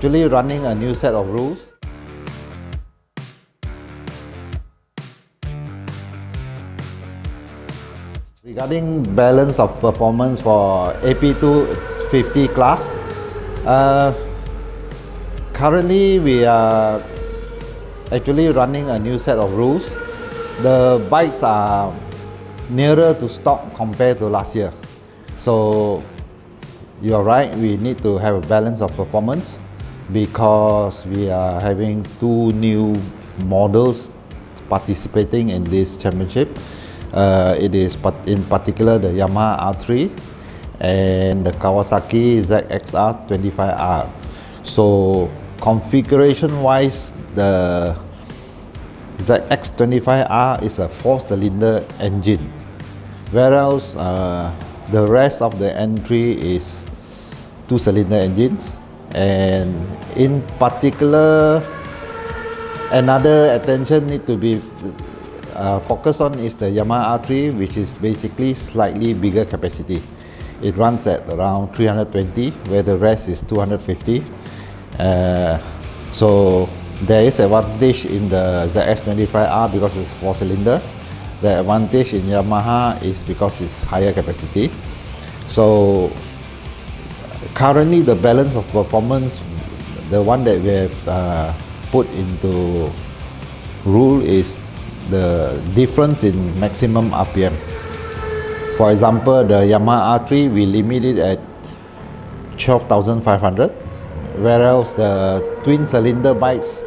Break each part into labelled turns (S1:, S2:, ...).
S1: actually running a new set of rules. Regarding balance of performance for AP250 class, currently we are actually running a new set of rules. The bikes are nearer to stock compared to last year. So you are right, we need to have a balance of performance because we are having two new models participating in this championship. It is in particular the Yamaha R3 and the Kawasaki ZXR 25R. So configuration wise, the ZX25R is a 4-cylinder engine, whereas the rest of the entry is 2-cylinder engines. And in particular, another attention need to be focused on is the Yamaha R3, which is basically slightly bigger capacity. It runs at around 320, where the rest is 250. So there is advantage in the ZX25R because it's 4-cylinder. The advantage in Yamaha is because it's higher capacity. So currently the balance of performance, the one that we have put into rule is the difference in maximum RPM. For example, the Yamaha R3, we limit it at 12,500, whereas the twin cylinder bikes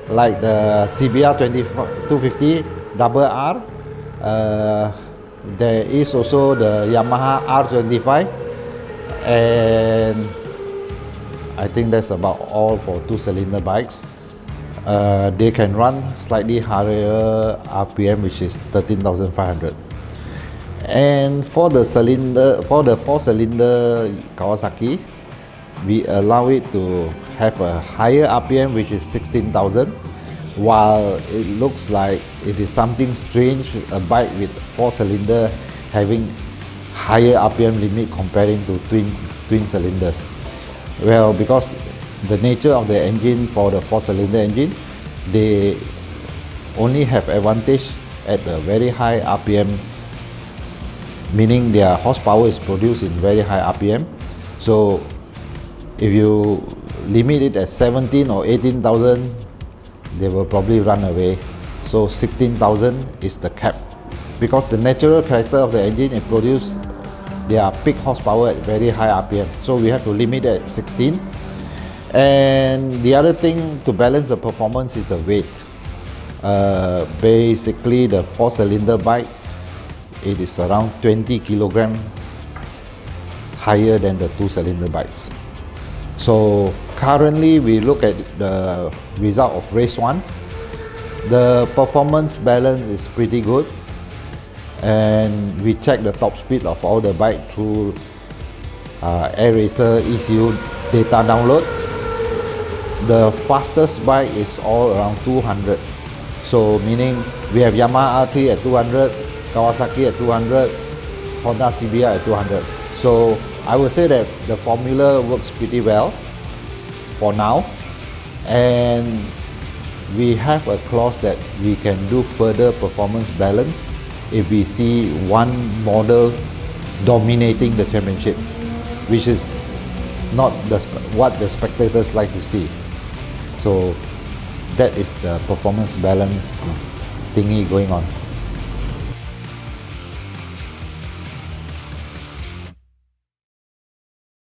S1: like the CBR 250 double R, there is also the Yamaha R25, and I think that's about all for 2-cylinder bikes. They can run slightly higher RPM, which is 13,500. And for the 4-cylinder Kawasaki, we allow it to have a higher RPM, which is 16,000. While it looks like it is something strange, a bike with 4-cylinder having higher RPM limit comparing to twin cylinders. Well, because the nature of the engine for the 4-cylinder engine, they only have advantage at a very high RPM, meaning their horsepower is produced in very high RPM. So if you limit it at 17 or 18,000, they will probably run away. So 16,000 is the cap, because the natural character of the engine, it produces their peak horsepower at very high RPM. So we have to limit it at 16. And the other thing to balance the performance is the weight. Basically, the 4-cylinder bike, it is around 20 kilogram higher than the 2-cylinder bikes. So currently we look at the result of race 1. The performance balance is pretty good, and we check the top speed of all the bike through AirRacer ECU data download. The fastest bike is all around 200. So meaning we have Yamaha R3 at 200, Kawasaki at 200, Honda CBR at 200. So I would say that the formula works pretty well for now, and we have a clause that we can do further performance balance if we see one model dominating the championship, which is not what the spectators like to see. So that is the performance balance thingy going on.